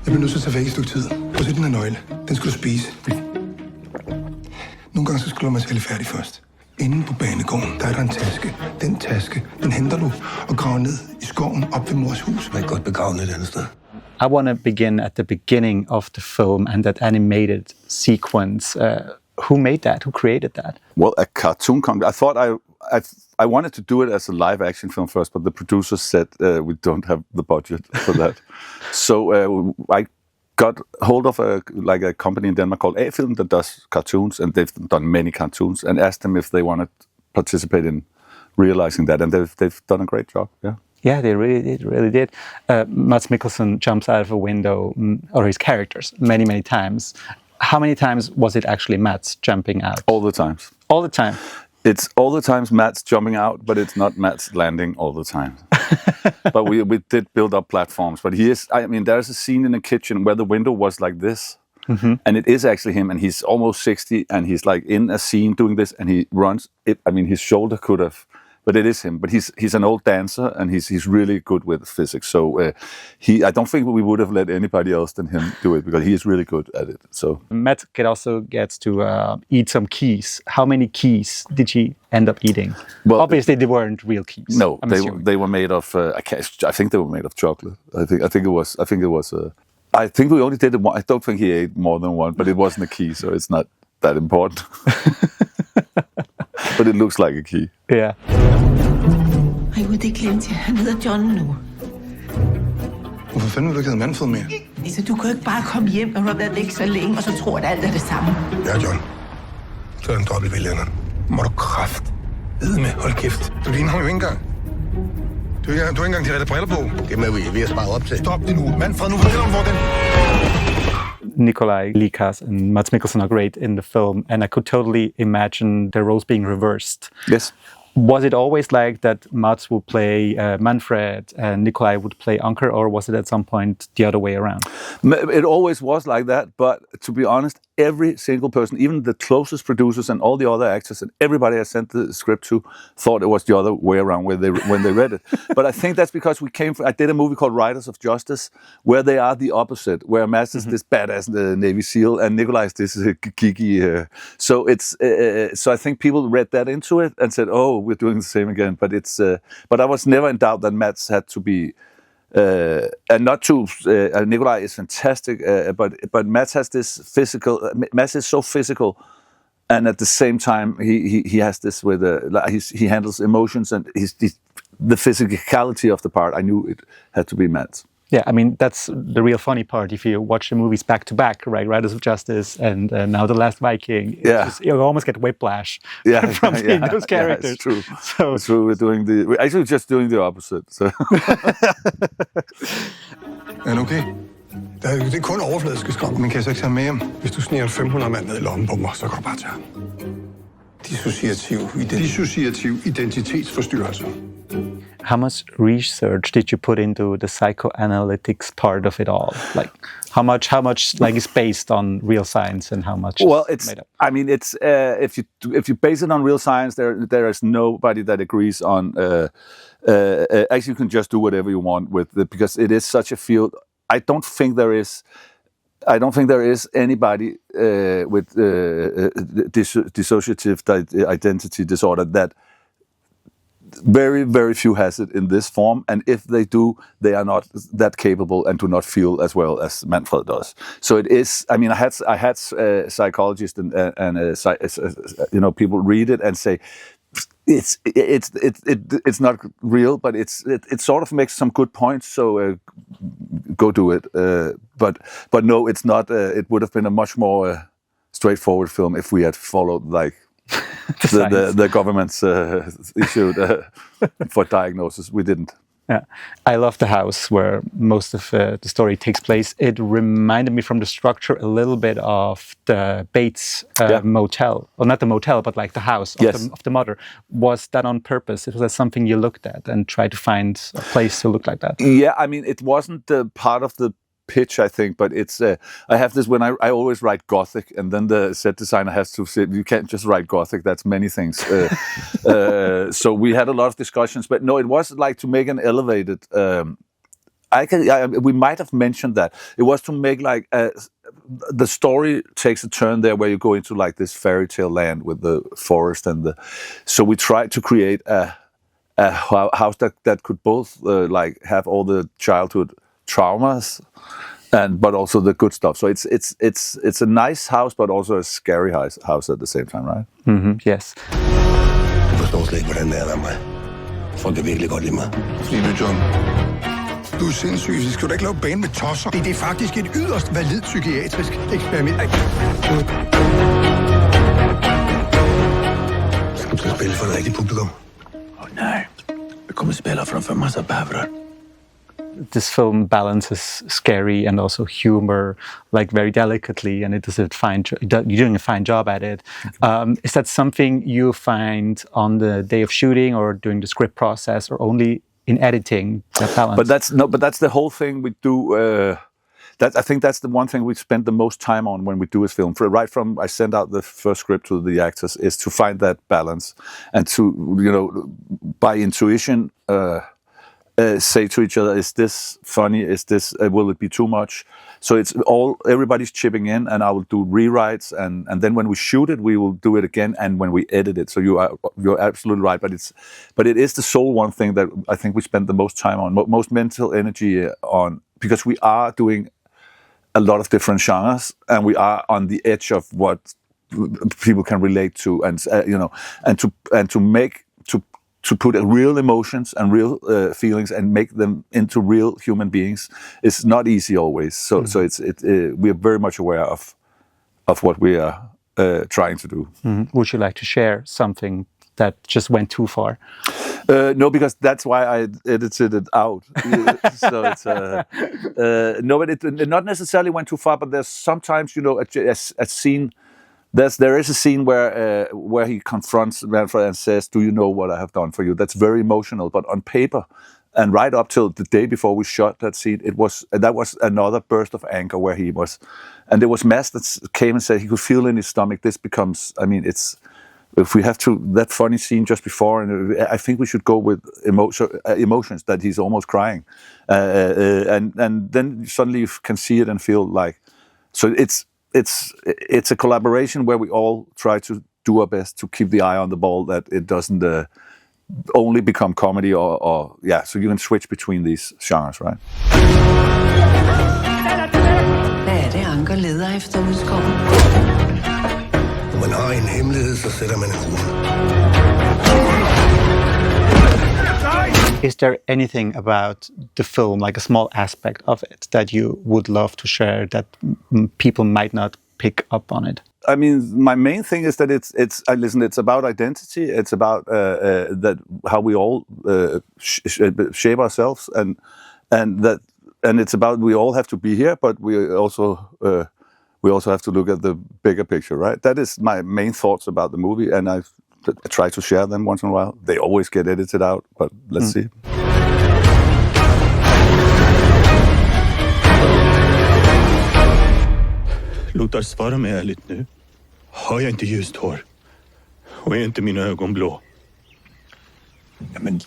Jeg bliver nødt til at tage væk et stykke tid. Prøv at se den her nøgle. Den skal du spise. Nogle gange så skal du være særlig færdig først. Inden på banegården, der er der en taske. Den taske, den henter du og graver ned i skoven op ved mors hus. Man er godt begravet et andet sted. I want to begin at the beginning of the film and that animated sequence. Who made that? Who created that? Well, a cartoon company. I thought I wanted to do it as a live action film first, but the producers said we don't have the budget for that. So I got hold of a company in Denmark called A-Film that does cartoons, and they've done many cartoons, and asked them if they want to participate in realizing that, and they've done a great job. Yeah. Yeah, they really did. Mads Mikkelsen jumps out of a window, or his characters, many times. How many times was it actually Mads jumping out? All the times. All the time? It's all the times Mads jumping out, but it's not Mads landing all the time. But we did build up platforms. But there's a scene in the kitchen where the window was like this. Mm-hmm. And it is actually him, and he's almost 60, and he's like in a scene doing this, and he runs. His shoulder could have... But it is him. But he's an old dancer, and he's really good with physics. So I don't think we would have let anybody else than him do it, because he is really good at it. So Matt also gets to eat some keys. How many keys did he end up eating? Well, obviously they weren't real keys. No, they were made of. I think they were made of chocolate. I think it was. I think we only did it one. I don't think he ate more than one, but it wasn't a key, so it's not that important. But it looks like a key. Yeah. Ej, det glemte jeg. Han hedder John nu. Hvorfor fanden vil du ikke have Manfred mere? Altså, du kan jo ikke bare komme hjem, og du har været væk så længe, og så tror at alt er det samme. Ja, John. Så er en dobbeltvælgerne. Må du med. Hold kæft. Du ligner ham jo ikke engang. Du har ikke engang de rette briller på. Dem er vi ved at spare op til. Stop det nu. Manfred, nu fortæller om, hvor den... Nikolaj Likas and Mads Mikkelsen are great in the film, and I could totally imagine their roles being reversed. Yes. Was it always like that Mads would play Manfred and Nikolaj would play Anker, or was it at some point the other way around? It always was like that, but to be honest, every single person, even the closest producers and all the other actors and everybody I sent the script to, thought it was the other way around when they read it. But I think that's because I did a movie called Riders of Justice, where they are the opposite, where Mads is this badass Navy SEAL and Nikolaj is this geeky. So I think people read that into it and said, "Oh, we're doing the same again." But but I was never in doubt that Mads had to be. And not to Nikolaj is fantastic, but Mads has this physical. Mads is so physical, and at the same time he has this with he handles emotions, and the physicality of the part. I knew it had to be Mads. Yeah, I mean, that's the real funny part. If you watch the movies back to back, right? Riders of Justice and now The Last Viking, you almost get whiplash from seeing those characters. Yeah, it's true. It's true. We're actually just doing the opposite. So. Er okay? Det er kun overfladiske skrab, men kan jeg så ikke tage med hjem? Hvis du sniger 500 mand ned i lommen på mig, så kan du bare tage ham. Dissociativ identitetsforstyrrelse. How much research did you put into the psychoanalytics part of it all? Like, how much like is based on real science, and how much? Well, it's made up? I mean, it's if you base it on real science, there is nobody that agrees on. Actually, you can just do whatever you want with it, because it is such a field. I don't think there is anybody with dissociative identity disorder that. Very, very few has it in this form, and if they do, they are not that capable and do not feel as well as Manfred does. So it is. I mean, I had psychologists and people read it and say it's not real, but it sort of makes some good points. So go do it. But no, it's not. It would have been a much more straightforward film if we had followed like. the government's issued for diagnosis. We didn't. Yeah, I love the house where most of the story takes place. It reminded me from the structure a little bit of the Bates motel. Well, not the motel, but like the house of the mother. Was that on purpose? Was that something you looked at and tried to find a place to look like that? Yeah, I mean, it wasn't part of the pitch, I think, but it's I have this when I always write Gothic, and then the set designer has to say, you can't just write Gothic, that's many things. So we had a lot of discussions, but no, it was like to make an elevated We might have mentioned that. It was to make like the story takes a turn there where you go into like this fairy tale land with the forest so we tried to create a house that could both like have all the childhood traumas but also the good stuff. So it's a nice house, but also a scary house at the same time, right? Mm-hmm. Yes. Du forstår slet ikke, hvordan det er at være mig. Folk kan virkelig godt lide mig. Fordi du, John, du er sindssyg. Vi skal jo da ikke lave bane med tosser. Det er faktisk et yderst validt psykiatrisk eksperiment. Skal du spille for et rigtigt publikum? Nej. Vi kommer spille framför massa bävrar. This film balances scary and also humor, like very delicately, and you're doing a fine job at it. Is that something you find on the day of shooting, or during the script process, or only in editing? That balance. But that's the whole thing we do. I think that's the one thing we spend the most time on when we do a film. Right from I send out the first script to the actors is to find that balance and to by intuition. Say to each other, is this funny? Is this will it be too much? So everybody's chipping in, and I will do rewrites, and then when we shoot it, we will do it again, and when we edit it. So you're absolutely right, but it is the sole one thing that I think we spend the most time on, most mental energy on, because we are doing a lot of different genres, and we are on the edge of what people can relate to, and to put real emotions and real feelings and make them into real human beings is not easy always. So we are very much aware of what we are trying to do. Mm-hmm. Would you like to share something that just went too far? No, because that's why I edited it out. So it's no, but it not necessarily went too far. But there's sometimes a scene. There is a scene where he confronts Manfred and says, "Do you know what I have done for you?" That's very emotional. But on paper, and right up till the day before we shot that scene, that was another burst of anger where he was, and there was Mads that came and said he could feel in his stomach. This becomes, it's if we have that funny scene just before, and I think we should go with emotions that he's almost crying, and then suddenly you can see it and feel like, so it's a collaboration where we all try to do our best to keep the eye on the ball, that it doesn't only become comedy or so you can switch between these genres, right? Hvad er det, Anker leder efter ude i skoven? Når man har en hemmelighed, så sætter man en krone. Is there anything about the film, like a small aspect of it, that you would love to share that people might not pick up on it? I mean, my main thing is that it's about identity. It's about that how we all shape ourselves, and it's about we all have to be here, but we also have to look at the bigger picture, right? That is my main thoughts about the movie, and I try to share them once in a while. They always get edited out, but let's see. Lothar, svara mig ärligt nu. Har jag inte ljust hår? Och är inte mina ögon blå? Jamen,